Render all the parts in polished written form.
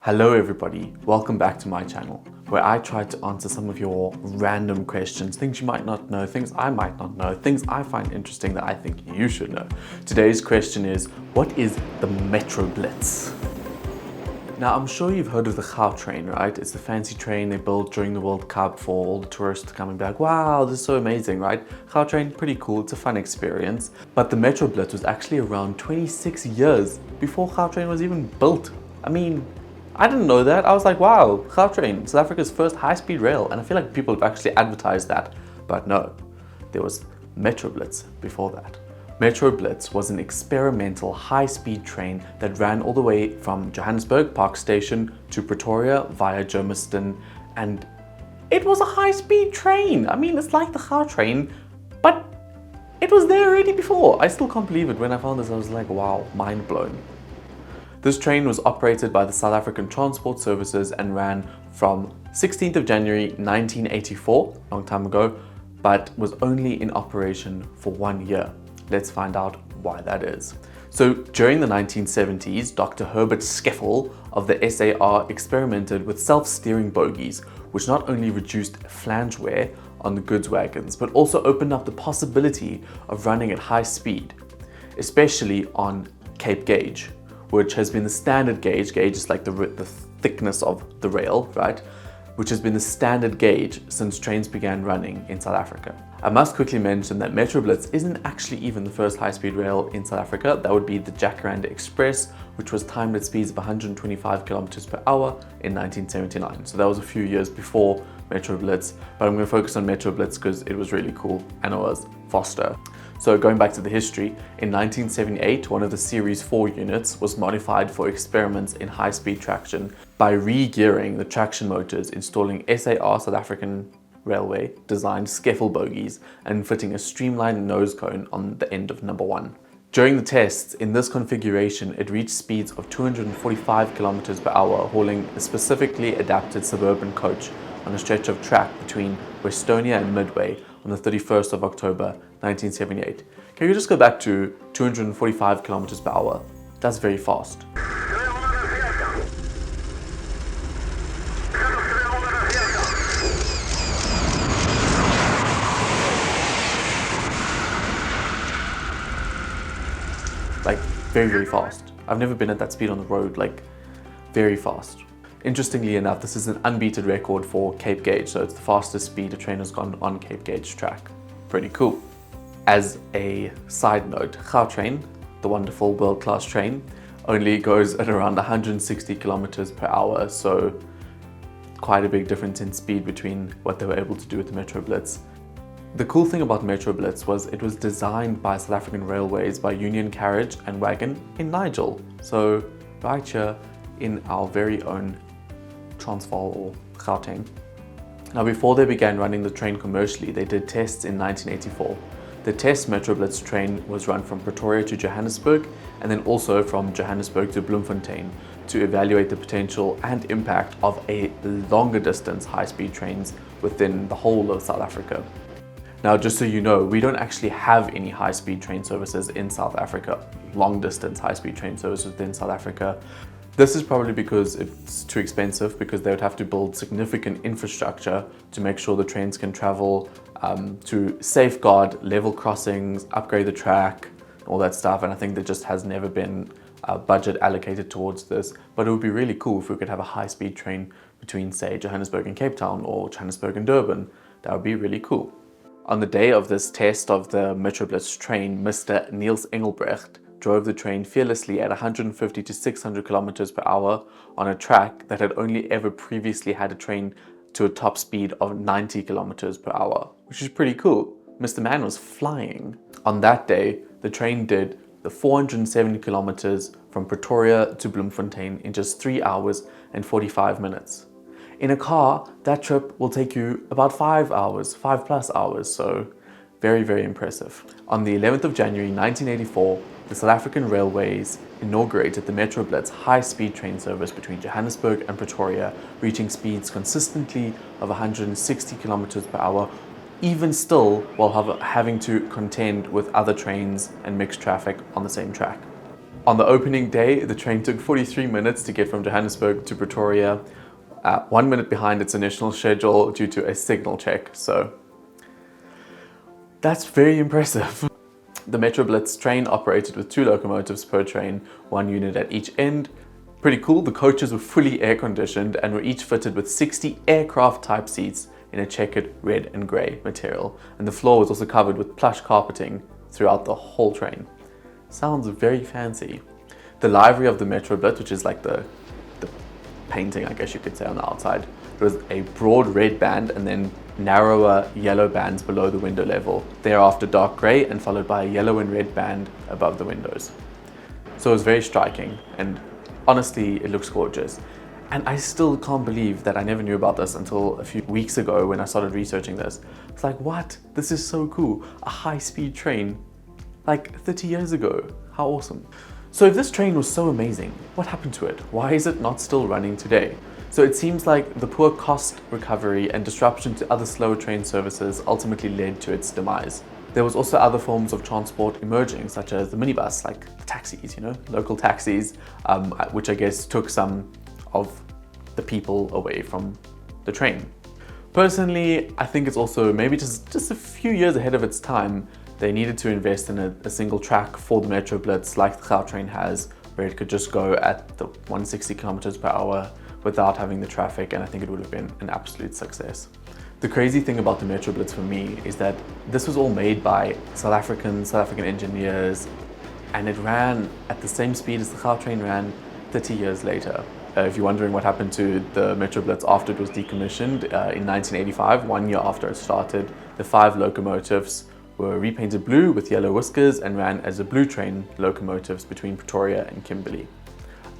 Hello everybody, welcome back to my channel, where I try to answer some of your random questions, things you might not know, things I might not know, things I find interesting that I think you should know. Today's question is, what is the Metroblitz? Now I'm sure you've heard of the Gautrain, right? It's the fancy train they built during the World Cup for all the tourists coming back. Wow, this is so amazing, right? Gautrain, pretty cool, it's a fun experience. But the Metroblitz was actually around 26 years before Gautrain was even built. I didn't know that. I was like, wow, Gautrain, South Africa's first high-speed rail. And I feel like people have actually advertised that. But no, there was Metroblitz before that. Metroblitz was an experimental high-speed train that ran all the way from Johannesburg Park Station to Pretoria via Germiston. And it was a high-speed train. It's like the Gautrain, but it was there already before. I still can't believe it. When I found this, I was like, wow, mind blown. This train was operated by the South African Transport Services and ran from 16th of January 1984, a long time ago, but was only in operation for 1 year. Let's find out why that is. So during the 1970s, Dr. Herbert Skeffel of the SAR experimented with self-steering bogies, which not only reduced flange wear on the goods wagons, but also opened up the possibility of running at high speed, especially on Cape Gauge, which has been the standard gauge. Gauge is like the thickness of the rail, right? Which has been the standard gauge since trains began running in South Africa. I must quickly mention that Metroblitz isn't actually even the first high-speed rail in South Africa. That would be the Jacaranda Express, which was timed at speeds of 125 kilometers per hour in 1979. So that was a few years before Metroblitz, but I'm going to focus on Metroblitz because it was really cool and it was faster. So going back to the history, in 1978, one of the Series 4 units was modified for experiments in high-speed traction by re-gearing the traction motors, installing SAR South African Railway designed Skeffel bogies and fitting a streamlined nose cone on the end of number 1. During the tests, in this configuration, it reached speeds of 245 kilometers per hour, hauling a specifically adapted suburban coach on a stretch of track between Westonia and Midway on the 31st of October 1978. Can you just go back to 245 kilometers per hour? That's very fast. Like, very, very fast. I've never been at that speed on the road, like, very fast. Interestingly enough, this is an unbeaten record for Cape Gauge, so it's the fastest speed a train has gone on Cape Gauge track. Pretty cool. As a side note, Gautrain, the wonderful world-class train, only goes at around 160 kilometers per hour, so quite a big difference in speed between what they were able to do with the Metroblitz. The cool thing about Metroblitz was it was designed by South African Railways by Union Carriage and Wagon in Nigel. So right here in our very own Transvaal or Gauteng. Now before they began running the train commercially, they did tests in 1984. The test Metroblitz train was run from Pretoria to Johannesburg and then also from Johannesburg to Bloemfontein to evaluate the potential and impact of a longer distance high-speed trains within the whole of South Africa. Now, just so you know, we don't actually have any high-speed train services in South Africa, long-distance high-speed train services within South Africa. This is probably because it's too expensive, because they would have to build significant infrastructure to make sure the trains can travel, to safeguard level crossings, upgrade the track, all that stuff. And I think there just has never been a budget allocated towards this. But it would be really cool if we could have a high-speed train between, say, Johannesburg and Cape Town or Johannesburg and Durban. That would be really cool. On the day of this test of the Metroblitz train, Mr. Niels Engelbrecht drove the train fearlessly at 150 to 600 kilometers per hour on a track that had only ever previously had a train to a top speed of 90 kilometers per hour, which is pretty cool. Mr. Man was flying. On that day, the train did the 470 kilometers from Pretoria to Bloemfontein in just 3 hours and 45 minutes. In a car, that trip will take you about 5 hours, 5+ hours, so very, very impressive. On the 11th of January 1984, the South African Railways inaugurated the Metroblitz high-speed train service between Johannesburg and Pretoria, reaching speeds consistently of 160 kilometers per hour, even still while having to contend with other trains and mixed traffic on the same track. On the opening day, the train took 43 minutes to get from Johannesburg to Pretoria, 1 minute behind its initial schedule due to a signal check. So that's very impressive. The Metroblitz train operated with 2 locomotives per train, 1 unit at each end. Pretty cool. The coaches were fully air conditioned and were each fitted with 60 aircraft type seats in a checkered red and grey material. And the floor was also covered with plush carpeting throughout the whole train. Sounds very fancy. The livery of the Metroblitz, which is like the painting, I guess you could say, on the outside, it was a broad red band and then narrower yellow bands below the window level. Thereafter dark grey and followed by a yellow and red band above the windows. So it was very striking, and honestly, it looks gorgeous. And I still can't believe that I never knew about this until a few weeks ago when I started researching this. It's like, what? This is so cool. A high-speed train, like 30 years ago. How awesome. So if this train was so amazing, what happened to it? Why is it not still running today? So it seems like the poor cost recovery and disruption to other slower train services ultimately led to its demise. There was also other forms of transport emerging, such as the minibus, like taxis, you know, local taxis, which I guess took some of the people away from the train. Personally, I think it's also maybe just a few years ahead of its time. They needed to invest in a single track for the Metroblitz like the Gautrain has, where it could just go at the 160 kilometers per hour without having the traffic, and I think it would have been an absolute success. The crazy thing about the Metroblitz for me is that this was all made by South African engineers, and it ran at the same speed as the Gautrain ran 30 years later. If you're wondering what happened to the Metroblitz after it was decommissioned, in 1985, 1 year after it started, the 5 locomotives were repainted blue with yellow whiskers and ran as a blue train locomotives between Pretoria and Kimberley.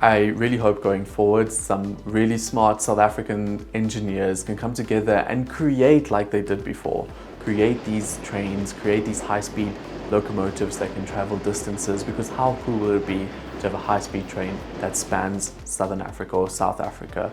I really hope going forward some really smart South African engineers can come together and create like they did before. Create these trains, create these high-speed locomotives that can travel distances, because how cool will it be to have a high-speed train that spans Southern Africa or South Africa.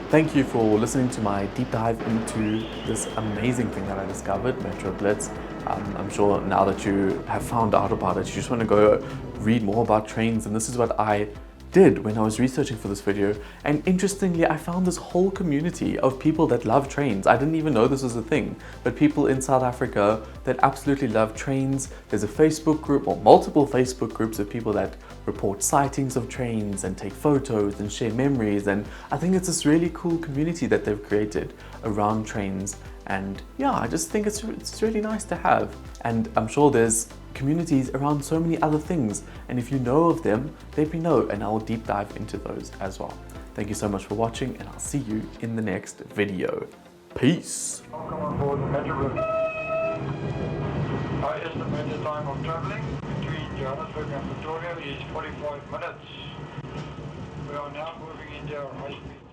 Thank you for listening to my deep dive into this amazing thing that I discovered, Metroblitz. I'm sure now that you have found out about it, you just want to go read more about trains, and this is what I did when I was researching for this video. And interestingly, I found this whole community of people that love trains. I didn't even know this was a thing, but people in South Africa that absolutely love trains. There's a Facebook group, or multiple Facebook groups of people that report sightings of trains and take photos and share memories, and I think it's this really cool community that they've created around trains. And yeah, I just think it's really nice to have. And I'm sure there's communities around so many other things, and if you know of them, let me know and I'll deep dive into those as well. Thank you so much for watching, and I'll see you in the next video. Peace. Welcome on board the Metroblitz. Our estimated time of travelling between Johannesburg and Pretoria is 45 minutes. We are now moving into our high speed.